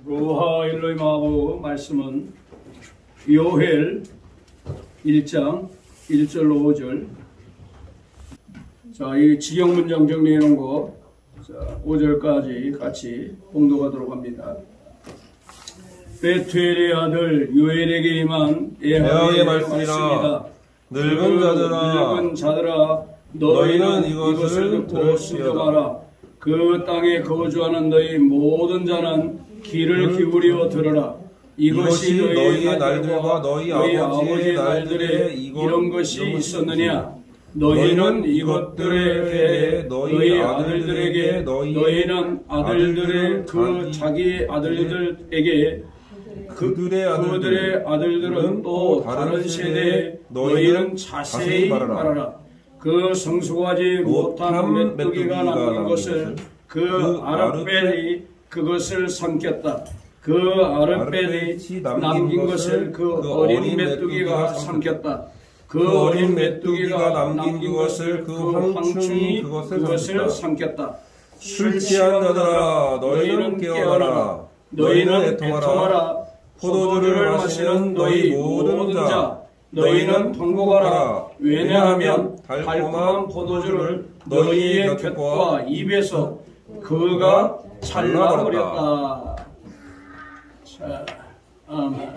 로하 일로이 마하보 말씀은 요엘 1장 1절로 5절. 자, 이 직역문장 정리해 놓은 거 5절까지 같이 봉독하도록 합니다. 베투엘의 아들 요엘에게 임한 여호와의 말씀이라. 늙은 자들아 너희는 이것을 듣고 순종하라. 그 땅에 거주하는 너희 모든 자는 귀를 기울여 들으라. 이것이 너희의 날들과 너희 아버지의 날들에 이런 것이 있었느냐? 너희는 이것들에 대해 너희 아들들에게 너희는 아들들의 그 자기 아들들에게 그들의 아들들은 또 다른 세대에 너희는 자세히 말하라. 그 성숙하지 못한 메뚜기가 남긴 것을 그 아랫벨이 그것을 삼켰다. 그 아랫벨이 남긴 것을 그 어린 메뚜기가 삼켰다. 그 어린 메뚜기가 남긴 것을 그 황충이 그것을 삼켰다. 술 취한 자들아 너희는 깨어나라. 너희는 애통하라. 포도주를 마시는 너희 모든 자 너희는 통곡하라. 왜냐하면 달콤한 포도주를 너희의 곁과 입에서 그가 잘라버렸다. 자, 아멘.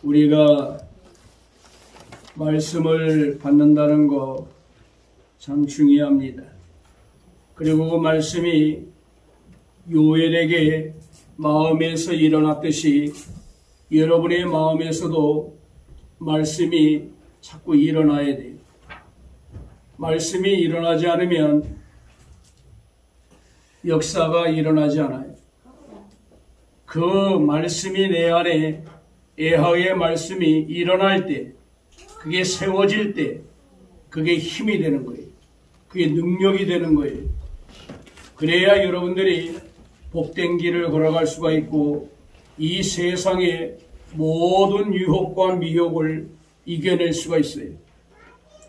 우리가 말씀을 받는다는 거 참 중요합니다. 그리고 그 말씀이 요엘에게 마음에서 일어났듯이 여러분의 마음에서도 말씀이 자꾸 일어나야 돼요. 말씀이 일어나지 않으면 역사가 일어나지 않아요. 그 말씀이 내 안에 애하의 말씀이 일어날 때, 그게 세워질 때, 그게 힘이 되는 거예요. 그게 능력이 되는 거예요. 그래야 여러분들이 복된 길을 걸어갈 수가 있고 이 세상의 모든 유혹과 미혹을 이겨낼 수가 있어요.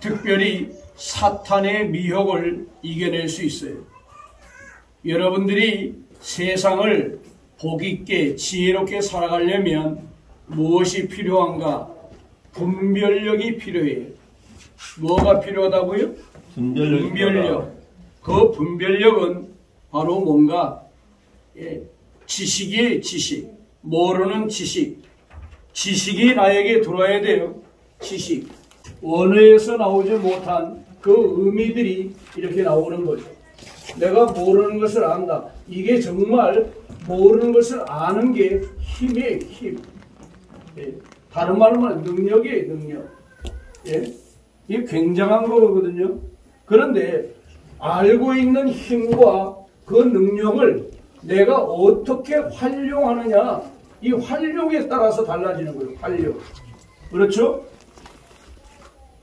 특별히 사탄의 미혹을 이겨낼 수 있어요. 여러분들이 세상을 복 있게 지혜롭게 살아가려면 무엇이 필요한가? 분별력이 필요해요. 뭐가 필요하다고요? 분별력. 그 분별력은 바로 뭔가 지식이에요. 지식. 모르는 지식. 지식이 나에게 들어와야 돼요. 지식. 언어에서 나오지 못한 그 의미들이 이렇게 나오는 거죠. 내가 모르는 것을 안다. 이게 정말 모르는 것을 아는 게 힘이에요. 힘. 다른 말로 말하면 능력이에요. 능력. 이게 굉장한 거거든요. 그런데 알고 있는 힘과 그 능력을 내가 어떻게 활용하느냐, 이 활용에 따라서 달라지는 거예요. 활용. 그렇죠?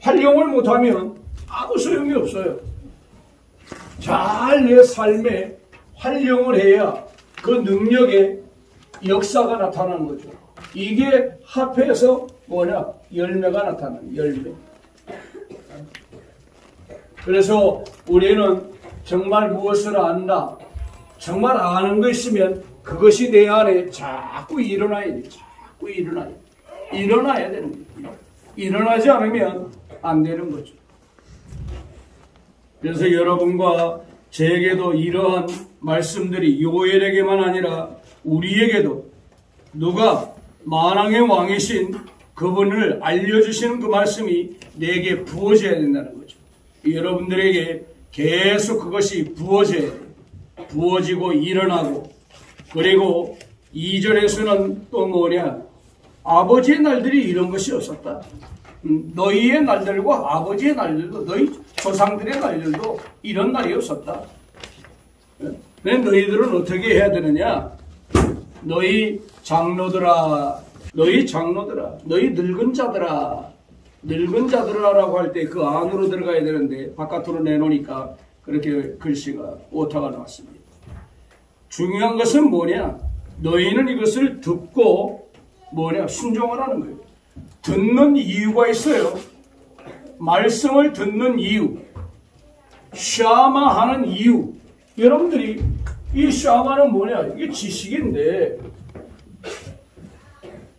활용을 못하면 아무 소용이 없어요. 잘 내 삶에 활용을 해야 그 능력의 역사가 나타나는 거죠. 이게 합해서 뭐냐? 열매가 나타나는 열매. 그래서 우리는 정말 무엇을 안다. 정말 아는 거 있으면 그것이 내 안에 자꾸 일어나야 돼. 자꾸 일어나야 돼. 일어나야 되는 거예요. 일어나지 않으면 안 되는 거죠. 그래서 여러분과 제게도 이러한 말씀들이 요엘에게만 아니라 우리에게도 누가 만왕의 왕이신 그분을 알려주시는 그 말씀이 내게 부어져야 된다는 거죠. 여러분들에게 계속 그것이 부어져야 돼요. 부어지고 일어나고. 그리고 2절에서는 또 뭐냐? 아버지의 날들이 이런 것이 없었다. 너희의 날들과 아버지의 날들도, 너희 조상들의 날들도 이런 날이 없었다. 근데 너희들은 어떻게 해야 되느냐? 너희 장로들아, 너희 늙은 자들아, 늙은 자들아라고 할 때 그 안으로 들어가야 되는데 바깥으로 내놓으니까 그렇게 글씨가 오타가 나왔습니다. 중요한 것은 뭐냐? 너희는 이것을 듣고 뭐냐? 순종하라는 거예요. 듣는 이유가 있어요. 말씀을 듣는 이유. 샤마 하는 이유. 여러분들이 이 샤마는 뭐냐? 이게 지식인데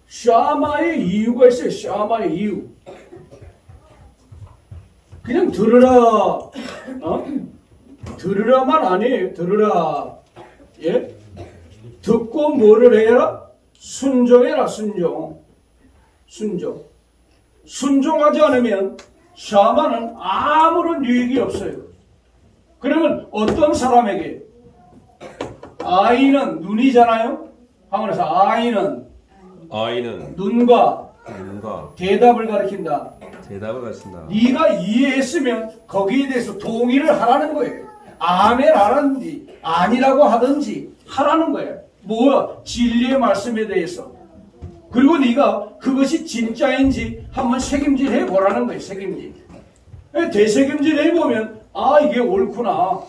샤마의 이유가 있어요. 샤마의 이유. 그냥 들으라. 들으라만 아니에요. 들으라. 예? 듣고 뭐를 해라? 순종해라. 순종. 순종하지 않으면 샤마는 아무런 유익이 없어요. 그러면 어떤 사람에게 아이는 눈이잖아요. 한번에서 아이는 눈과 대답을 가르친다. 네가 이해했으면 거기에 대해서 동의를 하라는 거예요. 아멘 하라든지 아니라고 하든지 하라는 거예요. 뭐야? 진리의 말씀에 대해서. 그리고 네가 그것이 진짜인지 한번 책임질 해보라는 거예요. 책임질. 대책임질 해보면 아 이게 옳구나.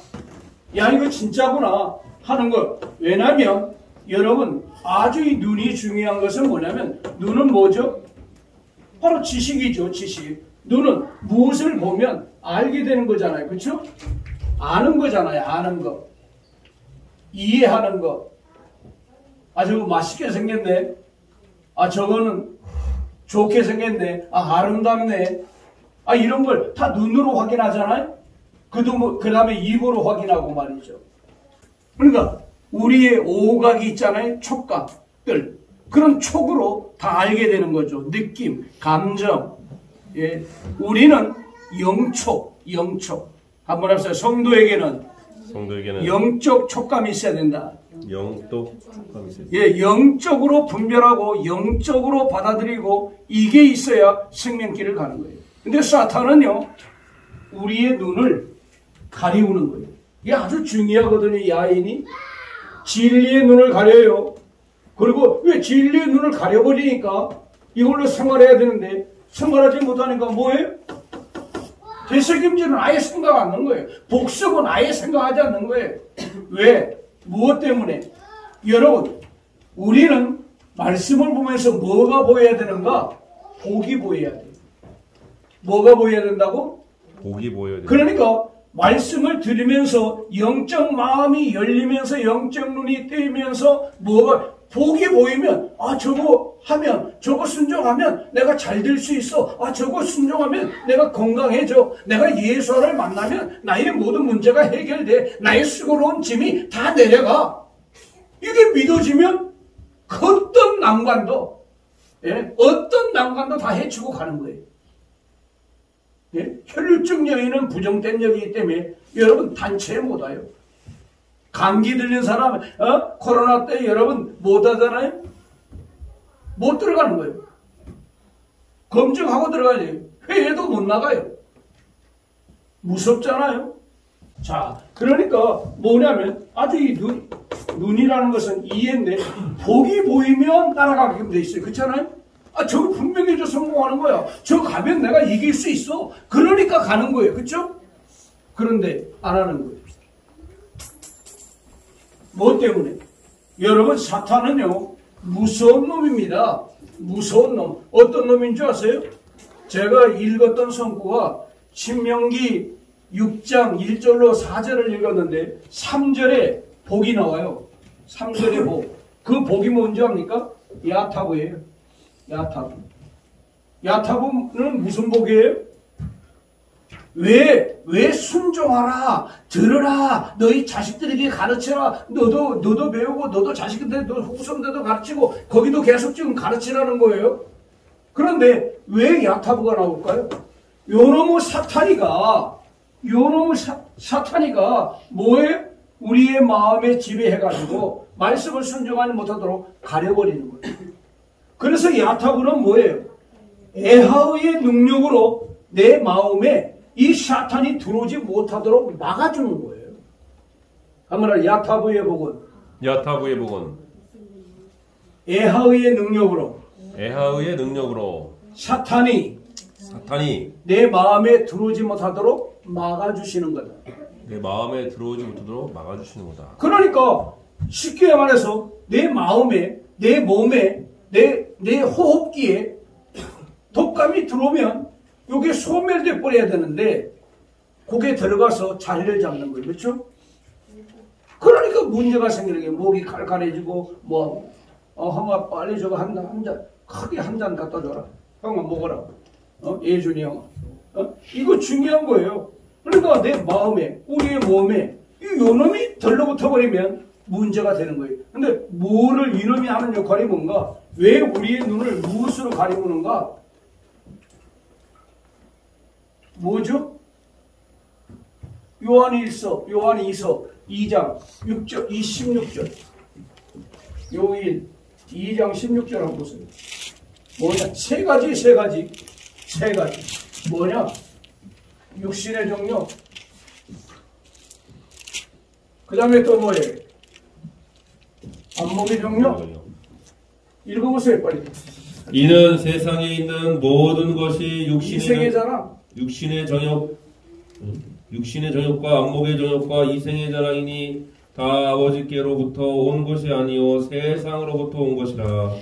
야 이거 진짜구나 하는 거. 왜냐하면 여러분 아주 이 눈이 중요한 것은 뭐냐면 눈은 뭐죠? 바로 지식이죠. 지식. 눈은 무엇을 보면 알게 되는 거잖아요. 그렇죠? 아는 거잖아요. 아는 거. 이해하는 거. 아 저거 맛있게 생겼네. 아 저거는 좋게 생겼네. 아 아름답네. 아 이런 걸 다 눈으로 확인하잖아요. 그 다음에 입으로 확인하고 말이죠. 그러니까 우리의 오각이 있잖아요. 촉각들. 그런 촉으로 다 알게 되는 거죠. 느낌, 감정. 예. 우리는 영촉. 한번 합시다. 성도에게는 영적 촉감이 있어야 된다. 예, 영적으로 분별하고 영적으로 받아들이고 이게 있어야 생명길을 가는 거예요. 근데 사탄은요, 우리의 눈을 가리우는 거예요. 이게 아주 중요하거든요. 이 아인이 진리의 눈을 가려요. 그리고 왜 진리의 눈을 가려버리니까 이걸로 생활해야 되는데 생활하지 못하니까 뭐예요? 되새김질은 아예 생각 안 하는 거예요. 복습은 아예 생각하지 않는 거예요. 왜? 무엇 때문에? 여러분, 우리는 말씀을 보면서 뭐가 보여야 되는가? 복이 보여야 돼요. 뭐가 보여야 된다고? 복이 보여야 돼요. 그러니까 말씀을 들으면서 영적 마음이 열리면서 영적 눈이 뜨이면서 뭐가 복이 보이면 아 저거 하면 저거 순종하면 내가 잘 될 수 있어. 아 저거 순종하면 내가 건강해져. 내가 예수를 만나면 나의 모든 문제가 해결돼. 나의 수고로운 짐이 다 내려가. 이게 믿어지면 어떤 난관도 다 해치고 가는 거예요. 예? 혈류증 여인은 부정된 여기이기 때문에 여러분 단체에 못 와요. 감기 들린 사람 코로나 때 여러분 못 하잖아요. 못 들어가는 거예요. 검증하고 들어가야 돼요. 회의도 못 나가요. 무섭잖아요. 자, 그러니까 뭐냐면 아주 이 눈이라는 것은 이해인데 복이 보이면 따라가게 돼 있어요. 그렇잖아요. 아, 저거 분명히 저 성공하는 거야. 저 가면 내가 이길 수 있어. 그러니까 가는 거예요. 그렇죠? 그런데 안 하는 거예요. 뭐 때문에? 여러분 사탄은요 무서운 놈입니다. 무서운 놈. 어떤 놈인 줄 아세요? 제가 읽었던 성구가 신명기 6장 1절로 4절을 읽었는데 3절에 복이 나와요. 3절에 복. 그 복이 뭔지 압니까? 야타브예요. 야타브. 야타브는 무슨 복이에요? 왜 순종하라, 들으라, 너희 자식들에게 가르쳐라, 너도 배우고, 너도 자식들, 너 후손들도 가르치고, 거기도 계속 지금 가르치라는 거예요. 그런데 왜 야타브가 나올까요? 요놈의 사탄이가 뭐예요? 우리의 마음에 지배해가지고, 말씀을 순종하지 못하도록 가려버리는 거예요. 그래서 야타브는 뭐예요? 에하의 능력으로 내 마음에 이 사탄이 들어오지 못하도록 막아주는 거예요. 한번 야타브의 복은 에하의 능력으로 사탄이 내 마음에 들어오지 못하도록 막아주시는 거다. 내 마음에 들어오지 못하도록 막아주시는 거다. 그러니까 쉽게 말해서 내 마음에, 내 몸에, 내 호흡기에 독감이 들어오면 이게 소멸돼 버려야 되는데 그게 들어가서 자리를 잡는 거예요. 그렇죠? 그러니까 문제가 생기는 게 목이 칼칼해지고 형아 빨리 저거 한 잔 크게 한 잔 갖다 줘라. 형아 먹어라. 예준이 형아. 이거 중요한 거예요. 그러니까 내 마음에 우리의 몸에 요 놈이 들러붙어 버리면 문제가 되는 거예요. 근데 뭐를 이놈이 하는 역할이 뭔가? 왜 우리의 눈을 무엇으로 가리우는가? 뭐죠? 요한이서 2장 6절 16절 요일 2장 16절 한번 보세요. 뭐냐? 세 가지 뭐냐? 육신의 정욕, 그 다음에 또 뭐예요? 안목의 정욕. 읽어보세요 빨리. 이는 세상에 있는 모든 것이 육신의 정욕과 안목의 정욕과 이생의 자랑이니 다 아버지께로부터 온 것이 아니요 세상으로부터 온 것이라.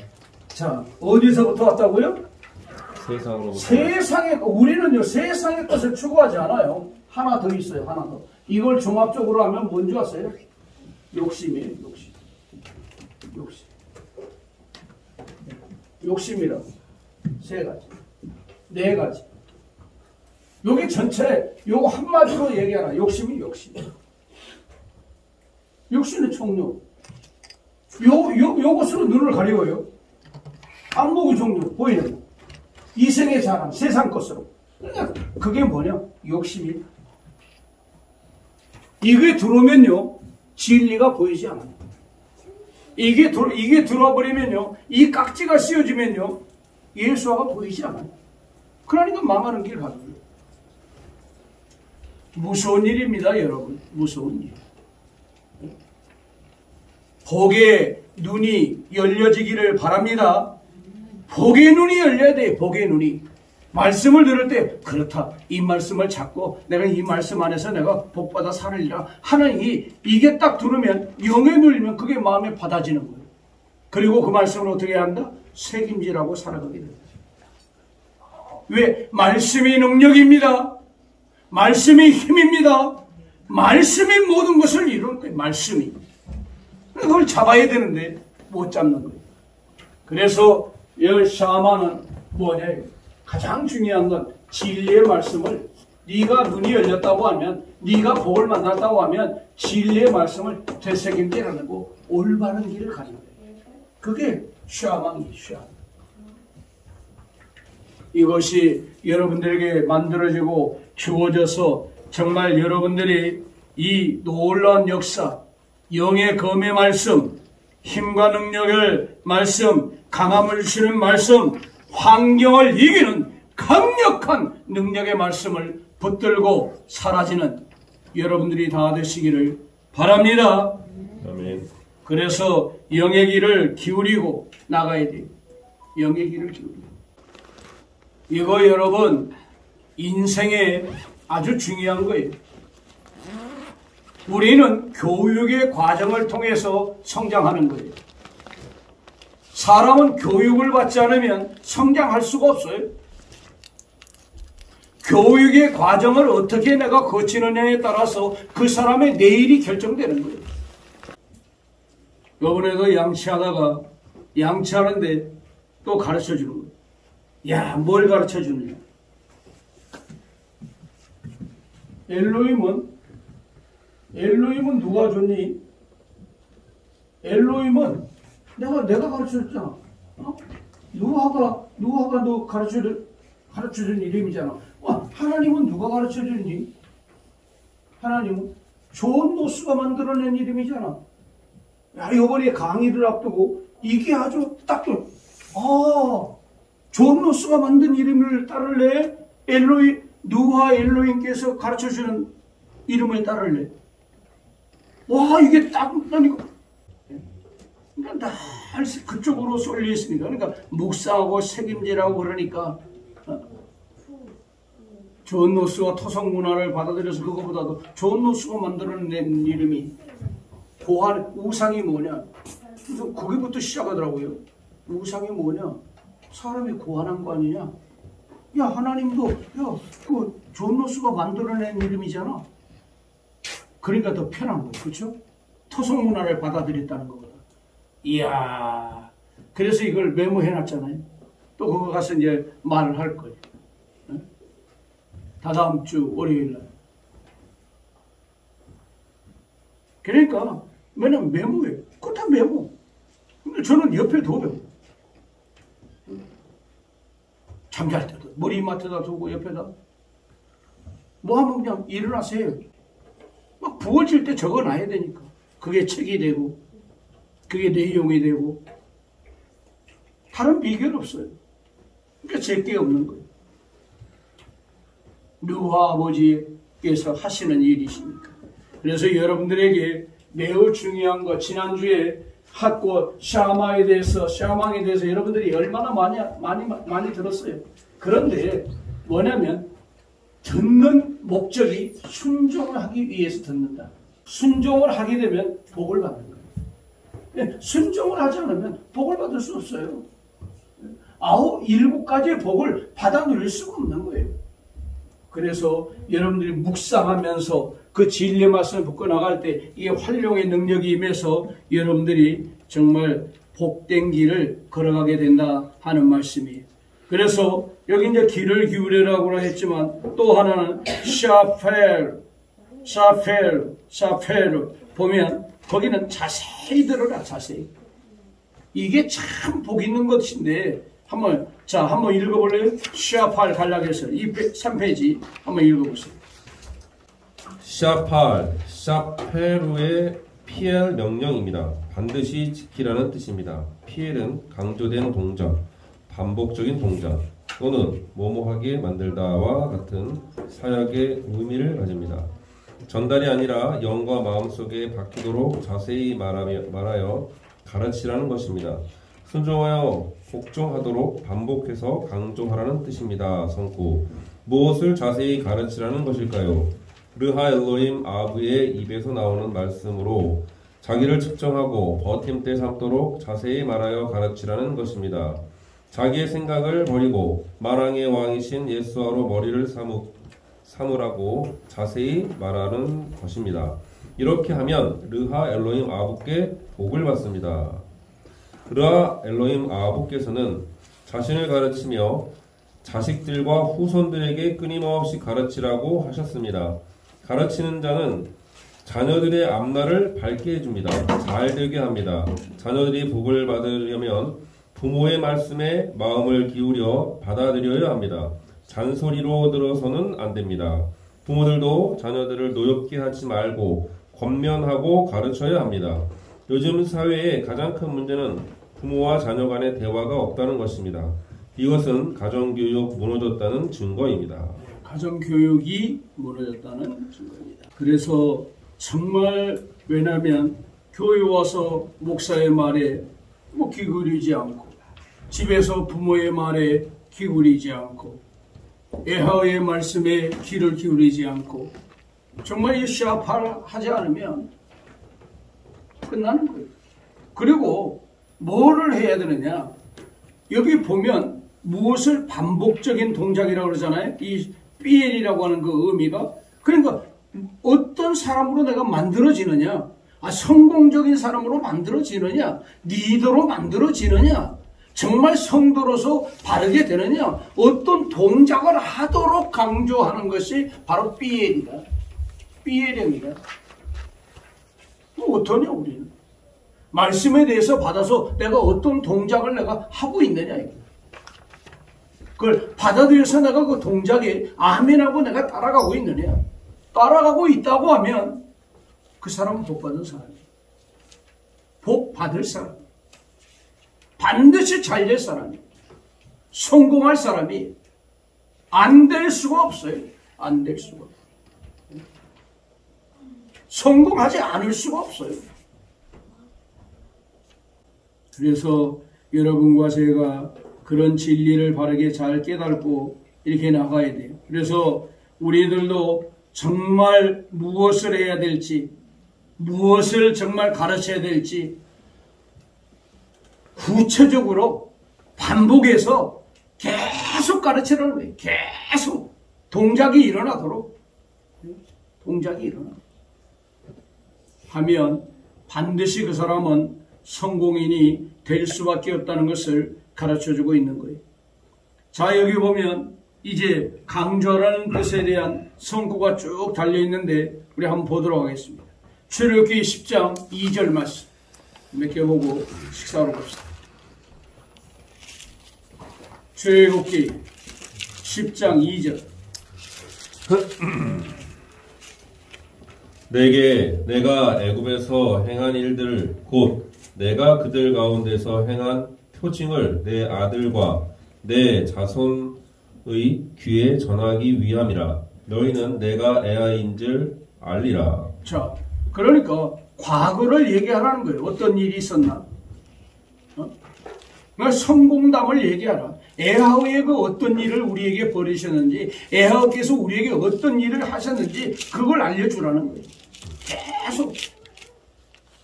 자, 어디서부터 왔다고요? 세상으로부터. 우리는요 세상의 것을 추구하지 않아요. 하나 더 있어요. 하나 더. 이걸 종합적으로 하면 뭔지 아세요? 욕심이에요. 욕심이라고. 세 가지. 네 가지. 여기 전체 요거 한마디로 얘기하나. 욕심이 욕심. 욕심의 총력. 요것으로 눈을 가리워요. 안목의 종류 보이는 거. 이생의 자랑, 세상 것으로. 그러니까 그게 뭐냐? 욕심이. 이게 들어오면요 진리가 보이지 않아요. 이게 들어와 버리면요 이 깍지가 씌워지면요 예수화가 보이지 않아요. 그러니까 망하는 길 가는 거예요. 무서운 일입니다, 여러분. 무서운 일. 복의 눈이 열려지기를 바랍니다. 복의 눈이 열려야 돼요. 복의 눈이. 말씀을 들을 때 그렇다. 이 말씀을 찾고 내가 이 말씀 안에서 내가 복받아 살으리라 하는 이게 딱 들으면 영에 눌리면 그게 마음에 받아지는 거예요. 그리고 그 말씀을 어떻게 한다? 책임지라고 살아가게 됩니다. 왜? 말씀이 능력입니다. 말씀이 힘입니다. 말씀이 모든 것을 이루는 거예요. 말씀이. 그걸 잡아야 되는데 못 잡는 거예요. 그래서 이 샤마는 뭐냐? 가장 중요한 건 진리의 말씀을 네가 눈이 열렸다고 하면 네가 복을 만났다고 하면 진리의 말씀을 되새김질하는 거 올바른 길을 가는 거예요. 그게 샤망이에요. 샤망. 이것이 여러분들에게 만들어지고 주어져서 정말 여러분들이 이 놀라운 역사, 영의 검의 말씀, 힘과 능력을 말씀, 강함을 주시는 말씀, 환경을 이기는 강력한 능력의 말씀을 붙들고 사라지는 여러분들이 다 되시기를 바랍니다. 아멘. 그래서 영의 길을 기울이고 나가야 돼요. 영의 길을 기울이고. 이거 여러분 인생에 아주 중요한 거예요. 우리는 교육의 과정을 통해서 성장하는 거예요. 사람은 교육을 받지 않으면 성장할 수가 없어요. 교육의 과정을 어떻게 내가 거치느냐에 따라서 그 사람의 내일이 결정되는 거예요. 이번에도 양치하는데 또 가르쳐 주는 거예요. 야, 뭘 가르쳐 주느냐? 엘로힘은 누가 줬니? 엘로힘은 내가 가르쳐줬잖아. 누가가 너 가르쳐준 이름이잖아. 하나님은 누가 가르쳐줬니? 하나님은 존 노스가 만들어낸 이름이잖아. 야, 이번에 강의를 앞두고 이게 아주 딱 존 노스가 만든 이름을 따를래? 누가 엘로힘께서 가르쳐주는 이름을 따를래? 와, 이게 딱 그러니까 날 그쪽으로 쏠려 있으니까. 그러니까 묵상하고 책임지라고 그러니까 존 노스가 토속 문화를 받아들여서 그거보다도 존 노스가 만들어낸 이름이 우상이 뭐냐? 그래서 거기부터 시작하더라고요. 우상이 뭐냐? 사람이 고안한 거 아니냐? 야, 하나님도, 야, 그 존 로스가 만들어낸 이름이잖아. 그러니까 더 편한 거예요. 그렇죠? 토속 문화를 받아들였다는 거거든. 이야, 그래서 이걸 메모해놨잖아요. 또 그거 가서 이제 말을 할 거예요. 다다음 주 월요일 날. 그러니까 맨날 메모해요. 그거 다 메모. 근데 저는 옆에 둬요. 잠잘 때도 머리맡에다 두고 옆에다. 뭐 하면 그냥 일어나세요. 막 부어질 때 적어놔야 되니까. 그게 책이 되고 그게 내용이 되고 다른 비결 없어요. 그러니까 제게 없는 거예요. 르하 아버지께서 하시는 일이시니까. 그래서 여러분들에게 매우 중요한 거, 지난주에 학고 샤망에 대해서 여러분들이 얼마나 많이 들었어요. 그런데 뭐냐면 듣는 목적이 순종을 하기 위해서 듣는다. 순종을 하게 되면 복을 받는 거예요. 순종을 하지 않으면 복을 받을 수 없어요. 7가지의 복을 받아 누릴 수가 없는 거예요. 그래서 여러분들이 묵상하면서 그 진리의 말씀을 붙고 나갈 때 이게 활용의 능력이 임해서 여러분들이 정말 복된 길을 걸어가게 된다 하는 말씀이에요. 그래서 여기 이제 귀를 기울여라고 했지만 또 하나는 샤펠 보면 거기는 자세히 들어라. 자세히. 이게 참 복 있는 것인데 한번 읽어볼래요? 샤팔 갈라에서 3페이지 한번 읽어보세요. 샤페루의 피엘 명령입니다. 반드시 지키라는 뜻입니다. 피엘은 강조된 동작, 반복적인 동작 또는 뭐뭐하게 만들다와 같은 사역의 의미를 가집니다. 전달이 아니라 영과 마음속에 박히도록 자세히 말하여 가르치라는 것입니다. 순종하여 복종하도록 반복해서 강조하라는 뜻입니다. 성구. 무엇을 자세히 가르치라는 것일까요? 르하 엘로힘 아브의 입에서 나오는 말씀으로 자기를 측정하고 버팀대 삼도록 자세히 말하여 가르치라는 것입니다. 자기의 생각을 버리고 만왕의 왕이신 예수와로 머리를 삼으라고 자세히 말하는 것입니다. 이렇게 하면 르하 엘로힘 아브께 복을 받습니다. 르하 엘로힘 아브께서는 자신을 가르치며 자식들과 후손들에게 끊임없이 가르치라고 하셨습니다. 가르치는 자는 자녀들의 앞날을 밝게 해줍니다. 잘 되게 합니다. 자녀들이 복을 받으려면 부모의 말씀에 마음을 기울여 받아들여야 합니다. 잔소리로 들어서는 안 됩니다. 부모들도 자녀들을 노엽게 하지 말고 권면하고 가르쳐야 합니다. 요즘 사회의 가장 큰 문제는 부모와 자녀 간의 대화가 없다는 것입니다. 이것은 가정교육 무너졌다는 증거입니다. 가정교육이 무너졌다는 증거입니다. 그래서 정말 왜냐하면 교회 와서 목사의 말에 귀 기울이지 않고 집에서 부모의 말에 귀 기울이지 않고 애하의 말씀에 귀를 기울이지 않고 정말 이 샤파를 하지 않으면 끝나는 거예요. 그리고 뭐를 해야 되느냐? 여기 보면 무엇을 반복적인 동작이라고 그러잖아요. 이 삐엘이라고 하는 그 의미가. 그러니까 어떤 사람으로 내가 만들어지느냐? 성공적인 사람으로 만들어지느냐? 리더로 만들어지느냐? 정말 성도로서 바르게 되느냐? 어떤 동작을 하도록 강조하는 것이 바로 삐엘이다. 삐엘입니다. 어떠냐 우리는? 말씀에 대해서 받아서 내가 어떤 동작을 내가 하고 있느냐 이거. 그걸 받아들여서 내가 그 동작에 아멘하고 내가 따라가고 있느냐. 따라가고 있다고 하면 그 사람은 복 받은 사람이에요. 복 받을 사람. 반드시 잘 될 사람이에요. 성공할 사람이 안 될 수가 없어요. 안 될 수가 없어요. 성공하지 않을 수가 없어요. 그래서 여러분과 제가 그런 진리를 바르게 잘 깨닫고 이렇게 나가야 돼요. 그래서 우리들도 정말 무엇을 해야 될지, 무엇을 정말 가르쳐야 될지 구체적으로 반복해서 계속 가르치라는 거예요. 계속 동작이 일어나도록. 동작이 일어나. 하면 반드시 그 사람은 성공인이 될 수밖에 없다는 것을 가르쳐주고 있는 거예요. 자, 여기 보면 이제 강조하라는 뜻에 대한 성구가 쭉 달려있는데 우리 한번 보도록 하겠습니다. 출애굽기 10장 2절 말씀 몇 개 보고 식사하러 갑시다. 출애굽기 10장 2절 내가 애굽에서 행한 일들 곧 내가 그들 가운데서 행한 표징을 내 아들과 내 자손의 귀에 전하기 위함이라. 너희는 내가 애아인 줄 알리라. 자, 그러니까 과거를 얘기하라는 거예요. 어떤 일이 있었나? 그러니까 성공담을 얘기하라. 에하우의 그 어떤 일을 우리에게 벌이셨는지, 에하우께서 우리에게 어떤 일을 하셨는지 그걸 알려주라는 거예요. 계속.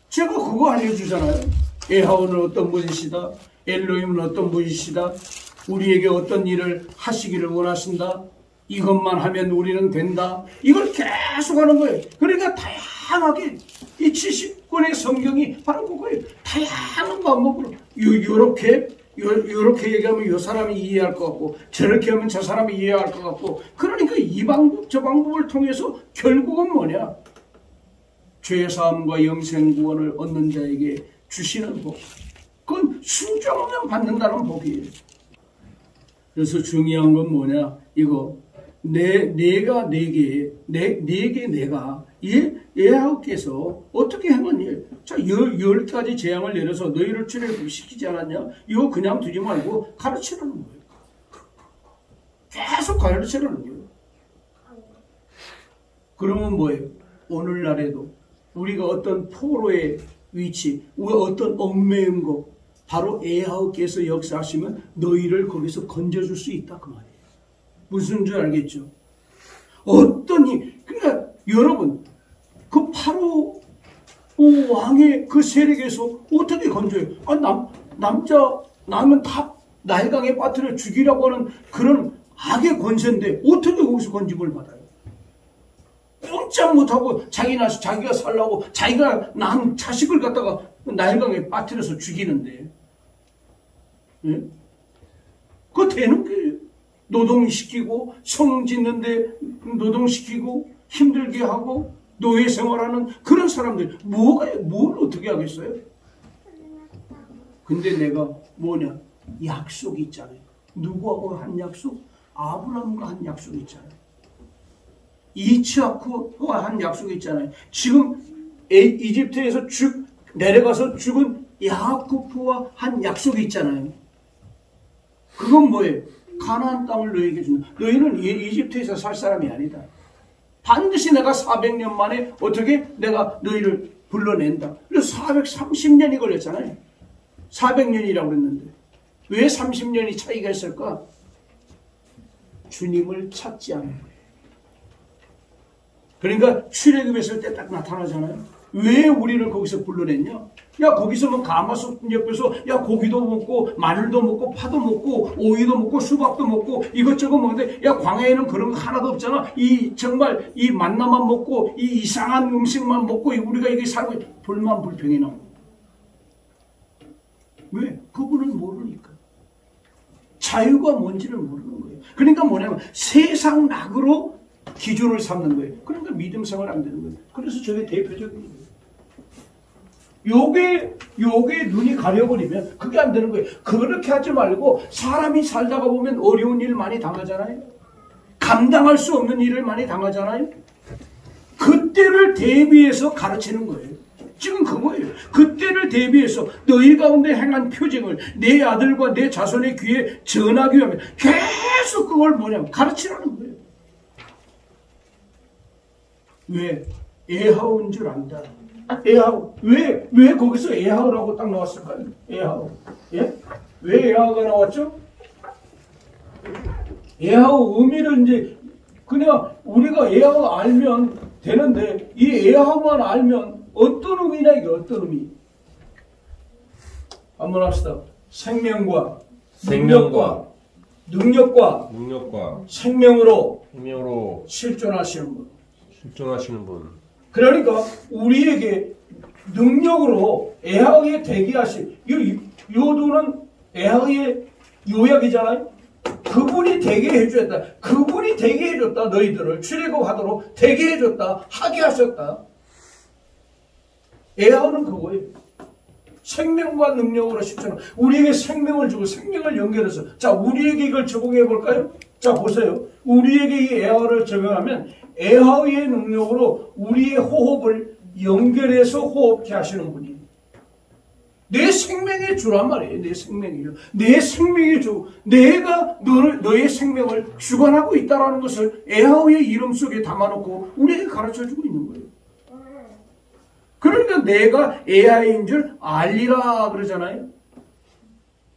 제가 그거 알려주잖아요. 에하우는 어떤 분이시다. 엘로힘은 어떤 분이시다. 우리에게 어떤 일을 하시기를 원하신다. 이것만 하면 우리는 된다. 이걸 계속 하는 거예요. 그러니까 다양하게 이 70권의 성경이 바로 그거예요. 다양한 방법으로 요렇게 얘기하면 요 사람이 이해할 것 같고 저렇게 하면 저 사람이 이해할 것 같고 그러니까 이 방법 저 방법을 통해서 결국은 뭐냐? 죄사함과 영생구원을 얻는 자에게 주시는 복. 그건 순종하면 받는다는 복이에요. 그래서 중요한 건 뭐냐? 이거 내가 에하우께서 어떻게 했느냐? 자, 10가지 재앙을 내려서 너희를 출애굽시키지 않았냐? 이거 그냥 두지 말고 가르치라는 거예요. 계속 가르치라는 거예요. 그러면 뭐예요? 오늘날에도 우리가 어떤 포로의 위치, 어떤 얽매인 거, 바로 에하우께서 역사하시면 너희를 거기서 건져줄 수 있다 그 말이에요. 무슨 줄 알겠죠? 그러니까 여러분 그 파로 왕의 그 세력에서 어떻게 건져요? 남은 다 나일강에 빠뜨려 죽이라고 하는 그런 악의 권세인데 어떻게 거기서 건짐을 받아요? 꼼짝 못하고 자기가 살라고 자기가 낳은 자식을 갖다가 나일강에 빠뜨려서 죽이는데 예? 그거 되는 거예요. 노동시키고 성 짓는데 노동시키고 힘들게 하고 노예 생활하는 그런 사람들 뭘 어떻게 하겠어요? 근데 내가 뭐냐? 약속이 있잖아요. 누구하고 한 약속? 아브라함과 한 약속이 있잖아요. 이츠하크와 한 약속이 있잖아요. 지금 이집트에서 내려가서 죽은 야코프와 한 약속이 있잖아요. 그건 뭐예요? 가나안 땅을 너희에게 준다. 너희는 이집트에서 살 사람이 아니다. 반드시 내가 400년 만에 어떻게 내가 너희를 불러낸다. 그래서 430년이 걸렸잖아요. 400년이라고 그랬는데 왜 30년이 차이가 있을까? 주님을 찾지 않은 거예요. 그러니까 출애굽했을 때 딱 나타나잖아요. 왜 우리를 거기서 불러냈냐? 야, 거기서 뭐 가마솥 옆에서 야, 고기도 먹고 마늘도 먹고 파도 먹고 오이도 먹고 수박도 먹고 이것저것 먹는데 야, 광야에는 그런 거 하나도 없잖아. 정말 이 만나만 먹고 이 이상한 음식만 먹고 우리가 이게 살고 불만불평이 나오는 거야. 왜? 그분을 모르니까. 자유가 뭔지를 모르는 거예요. 그러니까 뭐냐면 세상 낙으로 기준을 삼는 거예요. 그러니까 믿음 생활 안 되는 거예요. 그래서 저게 대표적인 거예요. 요게 눈이 가려버리면 그게 안 되는 거예요. 그렇게 하지 말고 사람이 살다가 보면 어려운 일 많이 당하잖아요. 감당할 수 없는 일을 많이 당하잖아요. 그때를 대비해서 가르치는 거예요. 지금 그거예요. 그때를 대비해서 너희 가운데 행한 표징을 내 아들과 내 자손의 귀에 전하기 위하면 계속 그걸 뭐냐면 가르치라는 거예요. 왜? 에하우인 줄 안다. 에하우. 왜 거기서 에하우라고 딱 나왔을까요? 에하우. 예? 왜 에하우가 나왔죠? 에하우 의미를 이제 그냥 우리가 에하우 알면 되는데 이 에하우만 알면 어떤 의미냐 이게 어떤 의미? 한번 합시다. 생명과 능력과 생명으로 실존하시는 분. 그러니까 우리에게 능력으로 애하게 되게 하신 요도는 애하의 요약이잖아요. 그분이 되게 해주었다. 그분이 되게 해줬다. 너희들을 출애굽하도록 되게 해줬다. 하게 하셨다. 애하는 그거예요. 생명과 능력으로 실존하는 우리에게 생명을 주고 생명을 연결해서 자 우리에게 이걸 적용해 볼까요? 자 보세요. 우리에게 이 애하를 적용하면 애하의 능력으로 우리의 호흡을 연결해서 호흡케 하시는 분이 내 생명의 주란 말이에요. 내 생명이요. 내 생명의 주. 내가 너의 생명을 주관하고 있다는 것을 애하의 이름 속에 담아놓고 우리에게 가르쳐주고 있는 거예요. 그러니까 내가 애하인 줄 알리라 그러잖아요.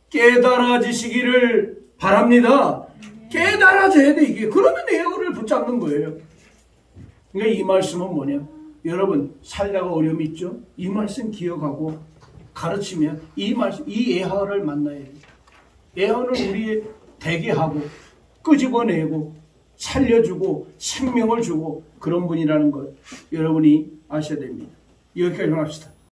깨달아지시기를 바랍니다. 깨달아져야 돼 이게. 그러면 애하를 붙잡는 거예요. 그러니까 이 말씀은 뭐냐. 여러분 살다가 어려움이 있죠. 이 말씀 기억하고 가르치면 이 말씀, 이 애하를 만나야 돼요. 애하는 우리의 되게 하고 끄집어내고 살려주고 생명을 주고 그런 분이라는 걸 여러분이 아셔야 됩니다. 여기까지 합시다.